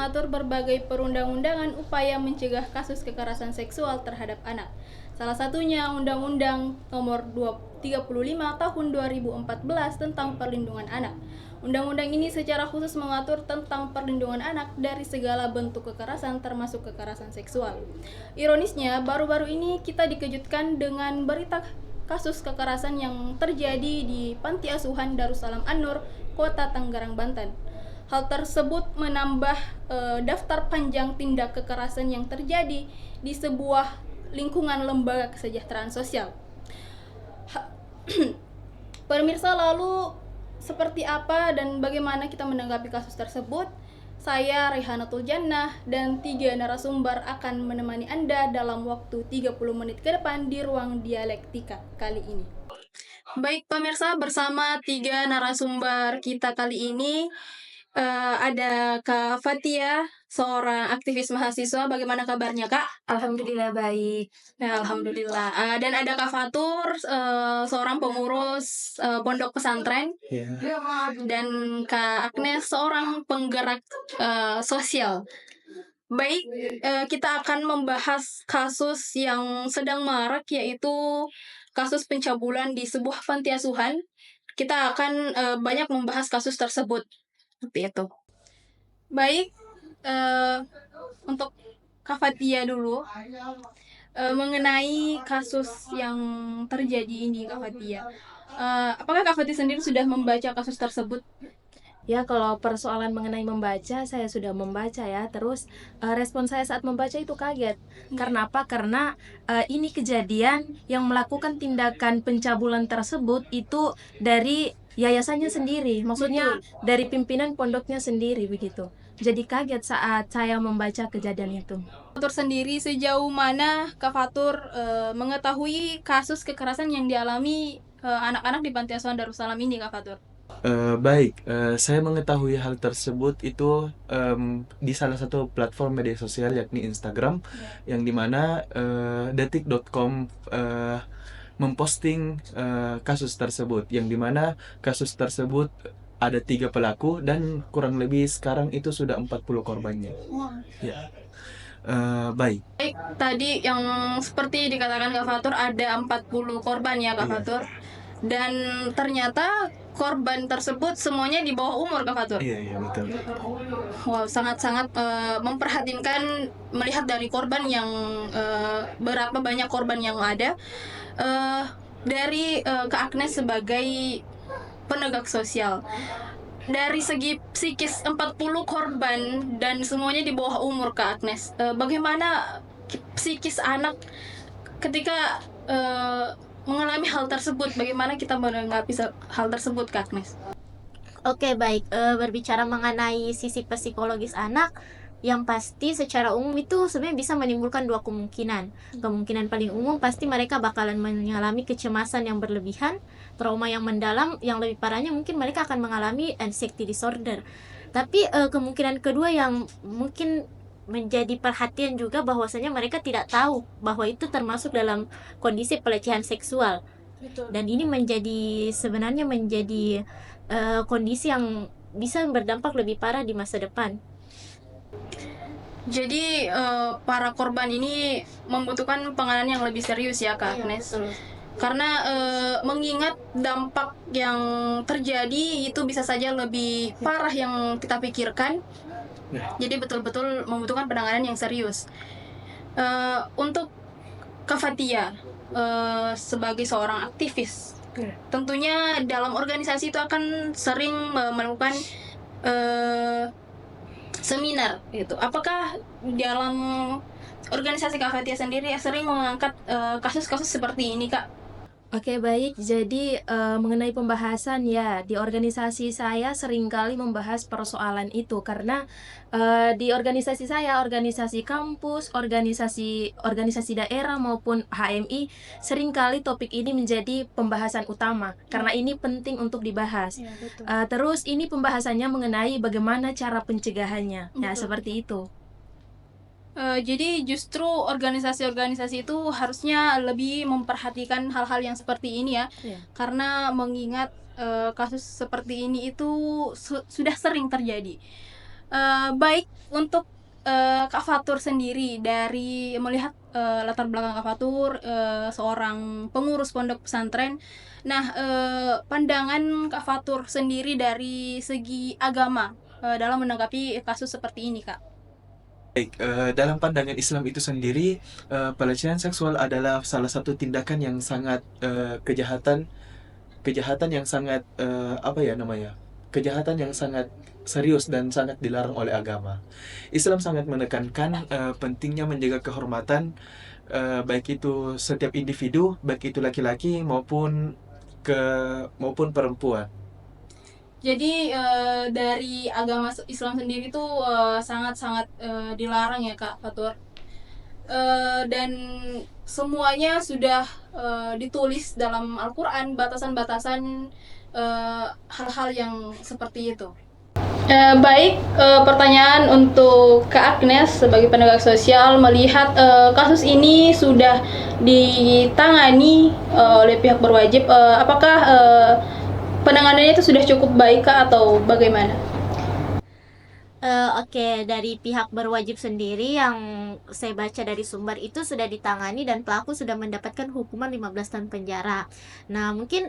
mengatur berbagai perundang-undangan upaya mencegah kasus kekerasan seksual terhadap anak. Salah satunya Undang-Undang Nomor 35 Tahun 2014 tentang Perlindungan Anak. Undang-undang ini secara khusus mengatur tentang perlindungan anak dari segala bentuk kekerasan termasuk kekerasan seksual. Ironisnya, baru-baru ini kita dikejutkan dengan berita kasus kekerasan yang terjadi di Panti Asuhan Darussalam An-Nur, Kota Tangerang, Banten. Hal tersebut menambah daftar panjang tindak kekerasan yang terjadi di sebuah lingkungan lembaga kesejahteraan sosial. Pemirsa, lalu seperti apa dan bagaimana kita menanggapi kasus tersebut? Saya Rehanatul Jannah dan 3 narasumber akan menemani Anda dalam waktu 30 menit ke depan di ruang dialektika kali ini. Baik pemirsa, bersama 3 narasumber kita kali ini ada Kak Fatia, seorang aktivis mahasiswa. Bagaimana kabarnya, Kak? Alhamdulillah baik. Nah, alhamdulillah. Dan ada Kak Fatur, seorang pengurus pondok pesantren. Dan Kak Agnes, seorang penggerak sosial. Baik, kita akan membahas kasus yang sedang marak, yaitu kasus pencabulan di sebuah panti asuhan. Kita akan banyak membahas kasus tersebut. Seperti itu. Baik, untuk Kak Fatia dulu, mengenai kasus yang terjadi ini, Kak Fatia. Apakah Kak Fatia sendiri sudah membaca kasus tersebut? Ya, kalau persoalan mengenai membaca, saya sudah membaca ya. Terus respon saya saat membaca itu kaget. Karena apa? Karena ini kejadian yang melakukan tindakan pencabulan tersebut itu dari yayasannya sendiri. Maksudnya dari pimpinan pondoknya sendiri begitu. Jadi kaget saat saya membaca kejadian itu. Fatur sendiri, sejauh mana Kak Fatur mengetahui kasus kekerasan yang dialami anak-anak di Panti Asuhan Darussalam ini, Kak Fatur? Baik, saya mengetahui hal tersebut itu di salah satu platform media sosial yakni Instagram, yang dimana detik.com memposting kasus tersebut, yang dimana kasus tersebut ada 3 pelaku dan kurang lebih sekarang itu sudah 40 korbannya. Ya. Baik. Baik, tadi yang seperti dikatakan Kak Fatur ada 40 korban ya, Kak Fatur. Dan ternyata korban tersebut semuanya di bawah umur, Kak Fatur. Iya, betul. Wow, sangat-sangat memprihatinkan melihat dari korban yang berapa banyak korban yang ada. Dari Kak Agnes sebagai penegak sosial, dari segi psikis 40 korban dan semuanya di bawah umur, Kak Agnes, bagaimana psikis anak ketika mengalami hal tersebut? Bagaimana kita menanggapi hal tersebut, Kak Agnes? Oke, baik. Berbicara mengenai sisi psikologis anak, yang pasti secara umum itu sebenarnya bisa menimbulkan 2 kemungkinan. Kemungkinan paling umum pasti mereka bakalan mengalami kecemasan yang berlebihan, trauma yang mendalam, yang lebih parahnya mungkin mereka akan mengalami anxiety disorder. Tapi kemungkinan kedua yang mungkin menjadi perhatian juga, bahwasanya mereka tidak tahu bahwa itu termasuk dalam kondisi pelecehan seksual. Dan ini sebenarnya menjadi kondisi yang bisa berdampak lebih parah di masa depan. Jadi para korban ini membutuhkan penanganan yang lebih serius ya, Kak Agnes. Karena mengingat dampak yang terjadi itu bisa saja lebih parah yang kita pikirkan. Jadi betul-betul membutuhkan penanganan yang serius. Untuk Kak Fatia, sebagai seorang aktivis, tentunya dalam organisasi itu akan sering melakukan seminar gitu. Apakah dalam organisasi Kak Fatia sendiri sering mengangkat kasus-kasus seperti ini, Kak? Oke, baik. Jadi mengenai pembahasan ya, di organisasi saya seringkali membahas persoalan itu karena di organisasi saya, organisasi kampus, organisasi daerah maupun HMI, seringkali topik ini menjadi pembahasan utama karena ini penting untuk dibahas. Ya, betul. Terus ini pembahasannya mengenai bagaimana cara pencegahannya. Ya, Betul. seperti itu. Jadi justru organisasi-organisasi itu harusnya lebih memperhatikan hal-hal yang seperti ini ya. Karena mengingat kasus seperti ini itu sudah sering terjadi. Baik untuk Kak Fatur sendiri, dari melihat latar belakang Kak Fatur seorang pengurus pondok pesantren. Nah, pandangan Kak Fatur sendiri dari segi agama dalam menanggapi kasus seperti ini, Kak. Baik, dalam pandangan Islam itu sendiri, pelecehan seksual adalah salah satu tindakan yang sangat kejahatan yang sangat apa ya namanya? Kejahatan yang sangat serius dan sangat dilarang oleh agama. Islam sangat menekankan pentingnya menjaga kehormatan baik itu setiap individu, baik itu laki-laki maupun perempuan. Jadi dari agama Islam sendiri tuh sangat-sangat dilarang ya Kak Fatur. Dan semuanya sudah ditulis dalam Al-Quran, batasan-batasan hal-hal yang seperti itu. Baik, pertanyaan untuk Kak Agnes sebagai penegak sosial, melihat kasus ini sudah ditangani oleh pihak berwajib, apakah penanganannya itu sudah cukup baik Kak atau bagaimana? Oke, dari pihak berwajib sendiri yang saya baca dari sumber itu sudah ditangani dan pelaku sudah mendapatkan hukuman 15 tahun penjara. Nah, mungkin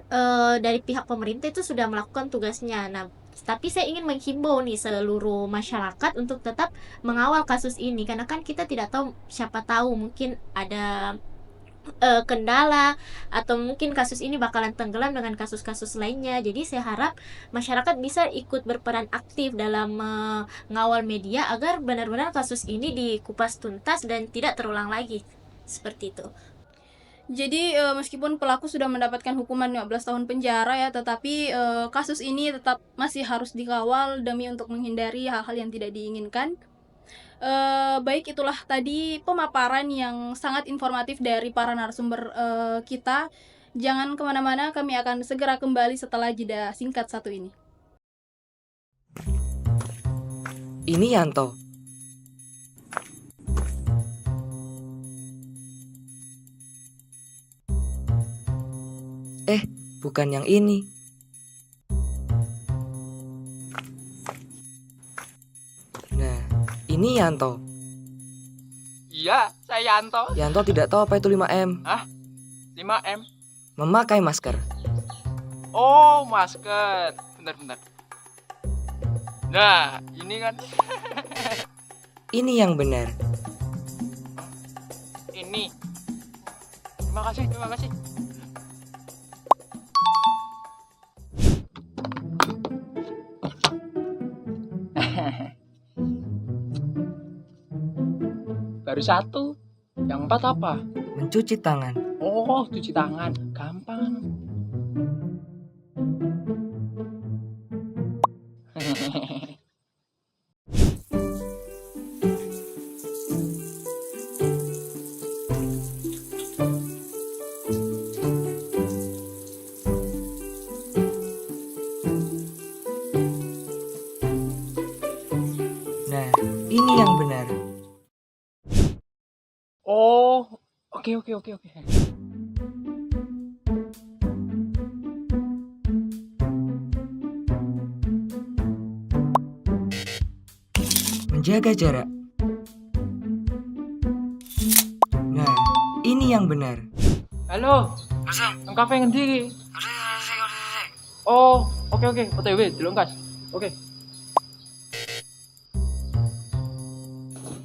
dari pihak pemerintah itu sudah melakukan tugasnya. Nah, tapi saya ingin menghimbau nih seluruh masyarakat untuk tetap mengawal kasus ini karena kan kita tidak tahu, siapa tahu mungkin ada kendala atau mungkin kasus ini bakalan tenggelam dengan kasus-kasus lainnya. Jadi saya harap masyarakat bisa ikut berperan aktif dalam mengawal media agar benar-benar kasus ini dikupas tuntas dan tidak terulang lagi. Seperti itu. Jadi meskipun pelaku sudah mendapatkan hukuman 15 tahun penjara ya, tetapi kasus ini tetap masih harus dikawal demi untuk menghindari hal-hal yang tidak diinginkan. Baik, itulah tadi pemaparan yang sangat informatif dari para narasumber kita. Jangan kemana-mana, kami akan segera kembali setelah jeda singkat satu ini. Ini Yanto. Bukan yang ini. Nah, ini Yanto. Iya, saya Yanto. Yanto tidak tahu apa itu 5M. 5M. Memakai masker. Oh, masker. Bentar. Nah, ini kan. Ini yang benar. Ini. Terima kasih. Baru satu. Yang 4 apa? Mencuci tangan. Oh, cuci tangan. Gampang. Nah, ini yang benar. Oh, oke. Menjaga jarak. Nah, ini yang benar. Halo. Nang kafe ngendi? Oh, oke. OTW dilongkas. Oke.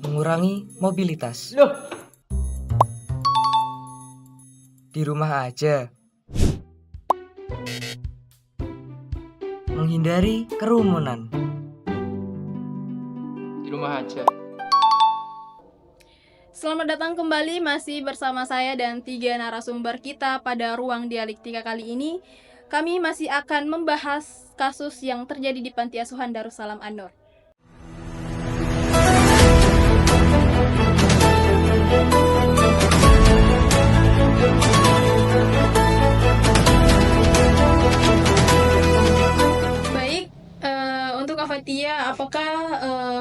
Mengurangi mobilitas. Loh, Di rumah aja. Menghindari kerumunan. di rumah aja. Selamat datang kembali, masih bersama saya dan 3 narasumber kita pada ruang dialektika kali ini. Kami masih akan membahas kasus yang terjadi di Panti Asuhan Darussalam An-Nur. Baik, untuk Kak Fatia, apakah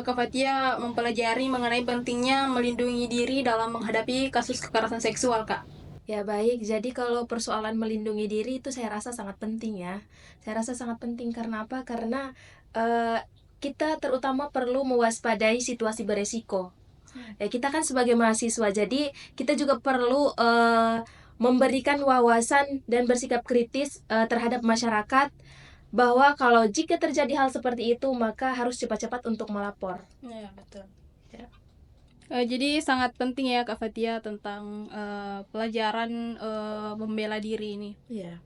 Kak Fatia mempelajari mengenai pentingnya melindungi diri dalam menghadapi kasus kekerasan seksual, Kak? Ya baik, jadi kalau persoalan melindungi diri itu saya rasa sangat penting ya. Saya rasa sangat penting karena apa? Karena kita terutama perlu mewaspadai situasi beresiko. Kita kan sebagai mahasiswa, jadi kita juga perlu memberikan wawasan dan bersikap kritis terhadap masyarakat, bahwa kalau jika terjadi hal seperti itu maka harus cepat-cepat untuk melapor. Ya, betul. Jadi sangat penting ya Kak Fatia tentang pelajaran membela diri ini. Iya.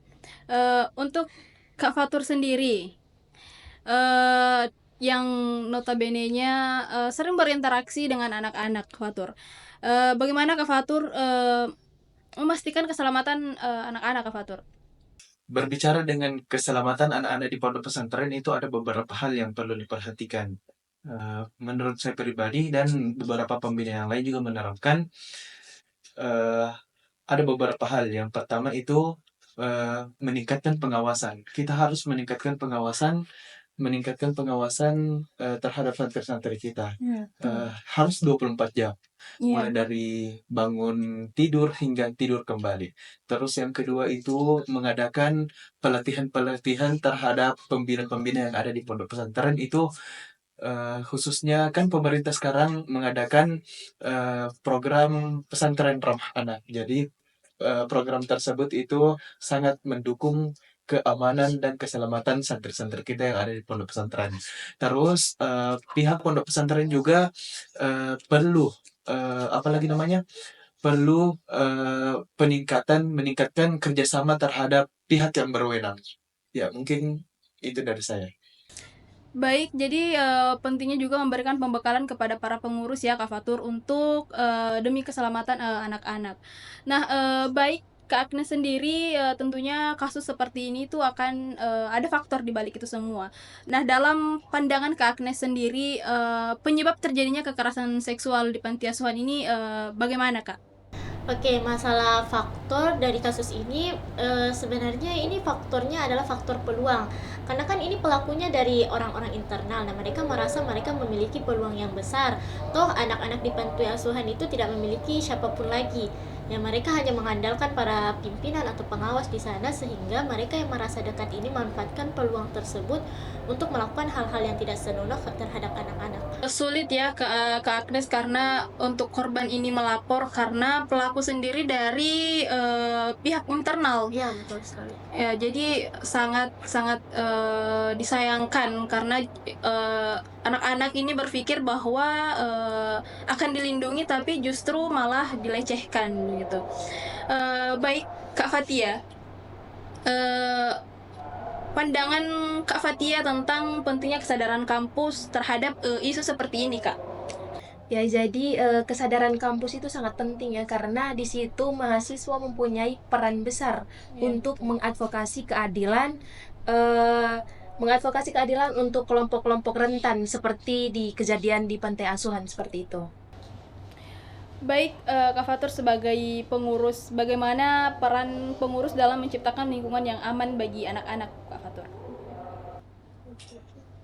Untuk Kak Fatur sendiri, yang notabene-nya sering berinteraksi dengan anak-anak, Kak Fatur. Bagaimana Kak Fatur memastikan keselamatan anak-anak, Kak Fatur? Berbicara dengan keselamatan anak-anak di pondok pesantren itu ada beberapa hal yang perlu diperhatikan. Menurut saya pribadi dan beberapa pembina yang lain juga menerapkan ada beberapa hal. Yang pertama itu meningkatkan pengawasan. Kita harus meningkatkan pengawasan terhadap santri-santri kita. Harus 24 jam. Mulai dari bangun tidur hingga tidur kembali. Terus yang kedua itu mengadakan pelatihan-pelatihan terhadap pembina-pembina yang ada di pondok pesantren itu, khususnya kan pemerintah sekarang mengadakan program pesantren ramah anak. Jadi program tersebut itu sangat mendukung keamanan dan keselamatan santri-santri kita yang ada di pondok pesantren. Terus pihak pondok pesantren juga perlu perlu meningkatkan kerjasama terhadap pihak yang berwenang. Ya, mungkin itu dari saya. Baik, jadi pentingnya juga memberikan pembekalan kepada para pengurus ya Kak Fatur untuk demi keselamatan anak-anak. Nah, baik Kak Agnes sendiri, tentunya kasus seperti ini tuh akan ada faktor di balik itu semua. Nah, dalam pandangan Kak Agnes sendiri, penyebab terjadinya kekerasan seksual di panti asuhan ini bagaimana Kak? Oke, masalah faktor dari kasus ini sebenarnya ini faktornya adalah faktor peluang. Karena kan ini pelakunya dari orang-orang internal. Nah, mereka merasa mereka memiliki peluang yang besar. Toh anak-anak di panti asuhan itu tidak memiliki siapapun lagi. Ya, mereka hanya mengandalkan para pimpinan atau pengawas di sana, sehingga mereka yang merasa dekat ini memanfaatkan peluang tersebut untuk melakukan hal-hal yang tidak senonoh terhadap anak-anak. Sulit ya Kak Agnes, karena untuk korban ini melapor karena pelaku sendiri dari pihak internal. Ya, betul sekali. Ya, jadi sangat disayangkan karena anak-anak ini berpikir bahwa akan dilindungi tapi justru malah dilecehkan gitu. Baik Kak Fatia, pandangan Kak Fatia tentang pentingnya kesadaran kampus terhadap isu seperti ini, Kak. Ya, jadi kesadaran kampus itu sangat penting ya, karena di situ mahasiswa mempunyai peran besar untuk mengadvokasi keadilan untuk kelompok-kelompok rentan seperti di kejadian di pantai asuhan seperti itu. Baik, Kak Fatur sebagai pengurus, bagaimana peran pengurus dalam menciptakan lingkungan yang aman bagi anak-anak, Kak Fatur?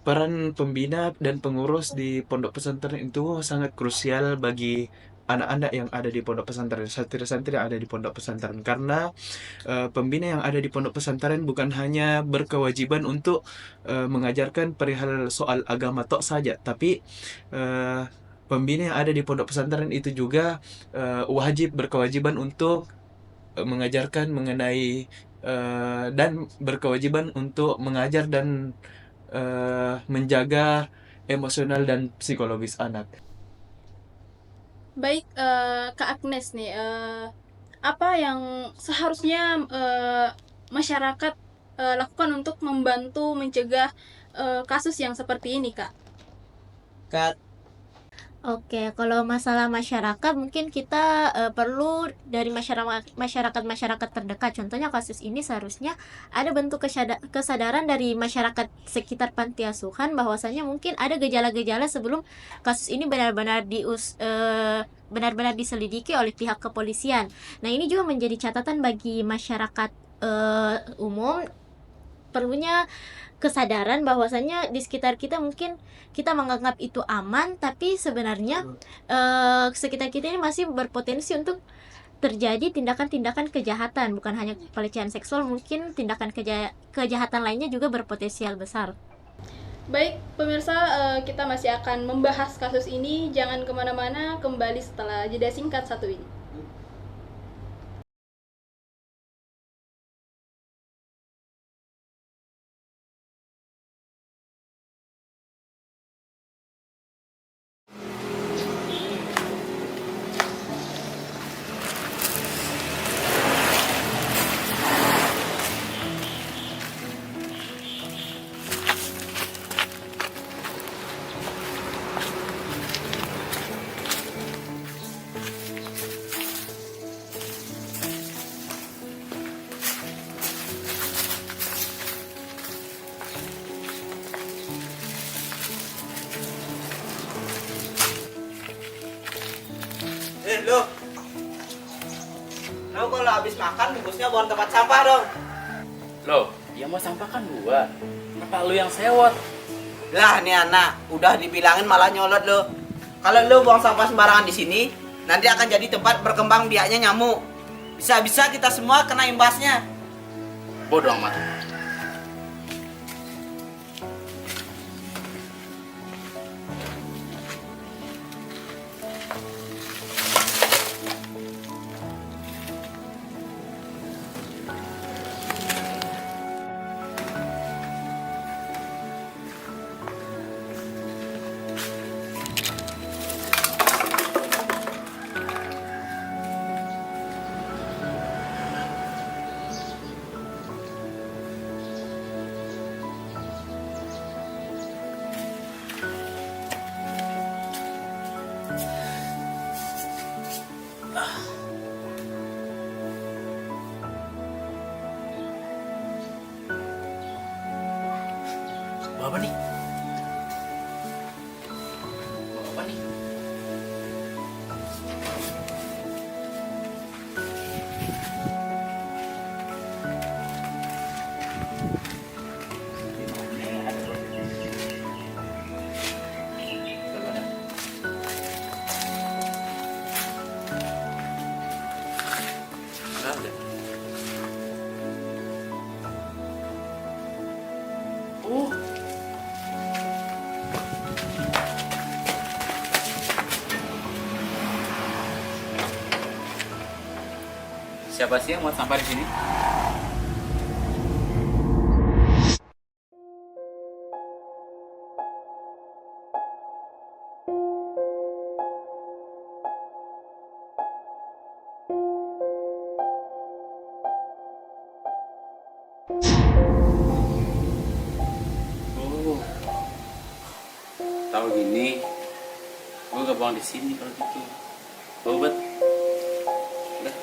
Peran pembina dan pengurus di pondok pesantren itu sangat krusial bagi anak-anak yang ada di pondok pesantren, santri-santri yang ada di pondok pesantren, karena pembina yang ada di pondok pesantren bukan hanya berkewajiban untuk mengajarkan perihal soal agama tok saja, tapi pembina yang ada di pondok pesantren itu juga berkewajiban untuk mengajarkan mengenai dan berkewajiban untuk mengajar dan menjaga emosional dan psikologis anak. Baik, Kak Agnes nih, apa yang seharusnya masyarakat lakukan untuk membantu mencegah kasus yang seperti ini, Kak? Oke, kalau masalah masyarakat mungkin kita perlu dari masyarakat terdekat. Contohnya kasus ini seharusnya ada bentuk kesadaran dari masyarakat sekitar panti asuhan bahwasanya mungkin ada gejala-gejala sebelum kasus ini benar-benar diselidiki oleh pihak kepolisian. Nah, ini juga menjadi catatan bagi masyarakat umum, perlunya kesadaran bahwasanya di sekitar kita mungkin kita menganggap itu aman, tapi sebenarnya sekitar kita ini masih berpotensi untuk terjadi tindakan-tindakan kejahatan, bukan hanya pelecehan seksual, mungkin tindakan kejahatan lainnya juga berpotensial besar. Baik, pemirsa, kita masih akan membahas kasus ini. Jangan kemana-mana, kembali setelah jeda singkat satu ini. Lo kalau habis makan bungkusnya buang tempat sampah dong. Loh, yang mau sampah kan gua. Kenapa lu yang sewot? Lah nih anak, udah dibilangin malah nyolot lo. Kalau lo buang sampah sembarangan di sini, nanti akan jadi tempat berkembang biaknya nyamuk. Bisa-bisa kita semua kena imbasnya. Bodoh amat. Bawa apa nih? Bawa apa nih? Oh, siapa sih yang mau sampah di sini? Oh, tahu gini, gue gak buang di sini kalau gitu. Obat. Udah.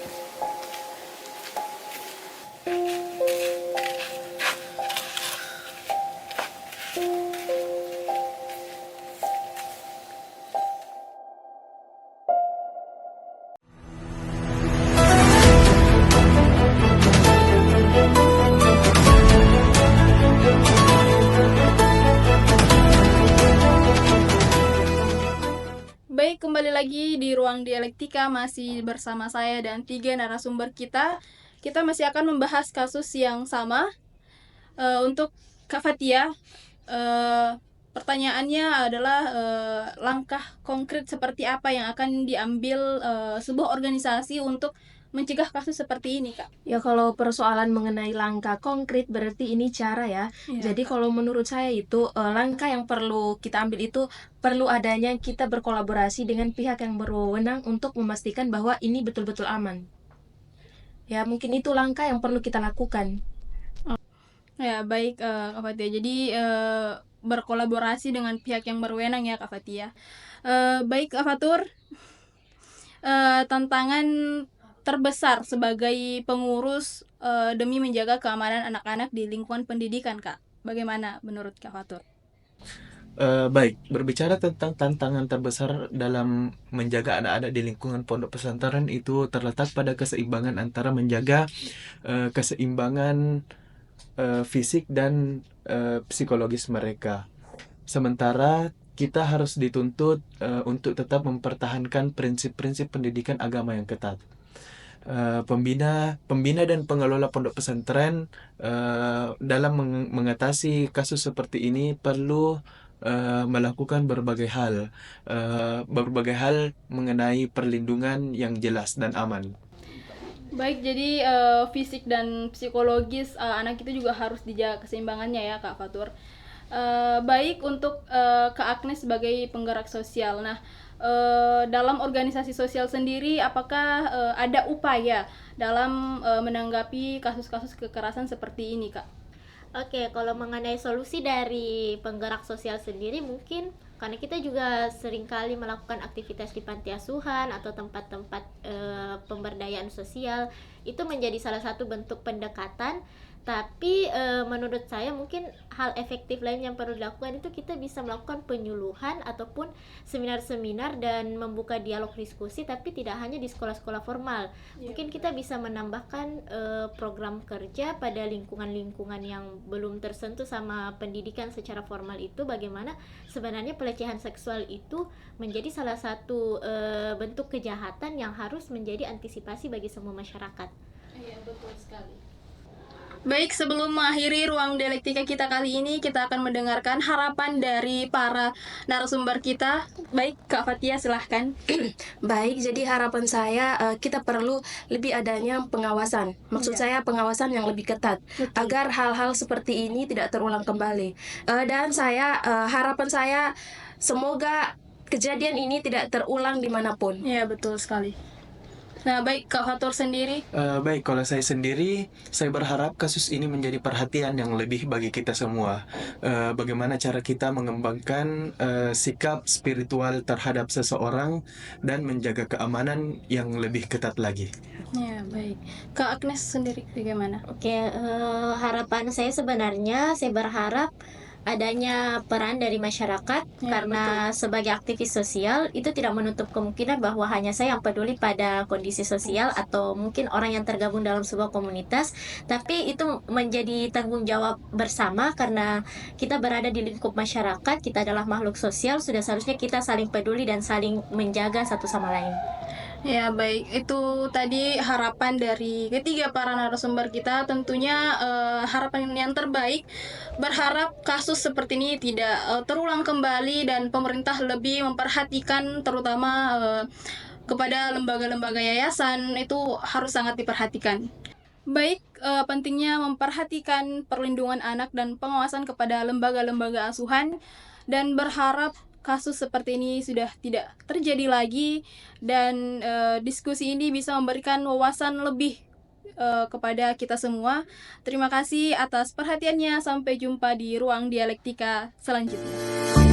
Baik, kembali lagi di ruang dialektika masih bersama saya dan 3 narasumber kita. Kita masih akan membahas kasus yang sama. Untuk Kak Fatia, pertanyaannya adalah langkah konkret seperti apa yang akan diambil sebuah organisasi untuk mencegah kasus seperti ini, Kak? Ya kalau persoalan mengenai langkah konkret berarti ini cara ya. Iya. Jadi kalau menurut saya itu langkah yang perlu kita ambil itu perlu adanya kita berkolaborasi dengan pihak yang berwenang untuk memastikan bahwa ini betul-betul aman. Ya mungkin itu langkah yang perlu kita lakukan. Ya, baik, Kak Fatia. Jadi berkolaborasi dengan pihak yang berwenang ya, Kak Fatia. Baik, Kak Fatur. Tantangan terbesar sebagai pengurus demi menjaga keamanan anak-anak di lingkungan pendidikan, Kak. Bagaimana menurut Kak Fatur? Baik, berbicara tentang tantangan terbesar dalam menjaga anak-anak di lingkungan pondok pesantren itu terletak pada keseimbangan antara menjaga keseimbangan fisik dan psikologis mereka. Sementara kita harus dituntut untuk tetap mempertahankan prinsip-prinsip pendidikan agama yang ketat. pembina dan pengelola pondok pesantren dalam mengatasi kasus seperti ini perlu melakukan berbagai hal mengenai perlindungan yang jelas dan aman. Baik, jadi fisik dan psikologis anak itu juga harus dijaga keseimbangannya ya Kak Fatur. Baik untuk Kak Agnes sebagai penggerak sosial. Nah, dalam organisasi sosial sendiri, apakah ada upaya dalam menanggapi kasus-kasus kekerasan seperti ini, Kak? Oke, kalau mengenai solusi dari penggerak sosial sendiri mungkin karena kita juga seringkali melakukan aktivitas di panti asuhan atau tempat-tempat pemberdayaan sosial, itu menjadi salah satu bentuk pendekatan. Tapi menurut saya mungkin hal efektif lain yang perlu dilakukan itu kita bisa melakukan penyuluhan ataupun seminar-seminar dan membuka dialog diskusi, tapi tidak hanya di sekolah-sekolah formal. Mungkin kita bisa menambahkan program kerja pada lingkungan-lingkungan yang belum tersentuh sama pendidikan secara formal itu, bagaimana sebenarnya pelecehan seksual itu menjadi salah satu bentuk kejahatan yang harus menjadi antisipasi bagi semua masyarakat. Iya, betul sekali. Baik, sebelum mengakhiri ruang dialektika kita kali ini, kita akan mendengarkan harapan dari para narasumber kita. Baik, Kak Fatia, silahkan. Baik, jadi harapan saya kita perlu lebih adanya pengawasan. Maksud saya pengawasan yang lebih ketat agar hal-hal seperti ini tidak terulang kembali. Dan harapan saya semoga kejadian ini tidak terulang dimanapun. Iya, betul sekali. Nah, baik, Kak Fatur sendiri. Baik, kalau saya sendiri, saya berharap kasus ini menjadi perhatian yang lebih bagi kita semua. Bagaimana cara kita mengembangkan sikap spiritual terhadap seseorang dan menjaga keamanan yang lebih ketat lagi. Ya, baik. Kak Agnes sendiri bagaimana? Oke, harapan saya sebenarnya saya berharap adanya peran dari masyarakat karena sebagai aktivis sosial itu tidak menutup kemungkinan bahwa hanya saya yang peduli pada kondisi sosial atau mungkin orang yang tergabung dalam sebuah komunitas, tapi itu menjadi tanggung jawab bersama karena kita berada di lingkup masyarakat, kita adalah makhluk sosial, sudah seharusnya kita saling peduli dan saling menjaga satu sama lain. Ya, baik, itu tadi harapan dari ketiga para narasumber kita. Tentunya harapan yang terbaik, berharap kasus seperti ini tidak terulang kembali dan pemerintah lebih memperhatikan, terutama kepada lembaga-lembaga yayasan, itu harus sangat diperhatikan. Baik, pentingnya memperhatikan perlindungan anak dan pengawasan kepada lembaga-lembaga asuhan, dan berharap kasus seperti ini sudah tidak terjadi lagi, dan diskusi ini bisa memberikan wawasan lebih kepada kita semua. Terima kasih atas perhatiannya. Sampai jumpa di ruang dialektika selanjutnya.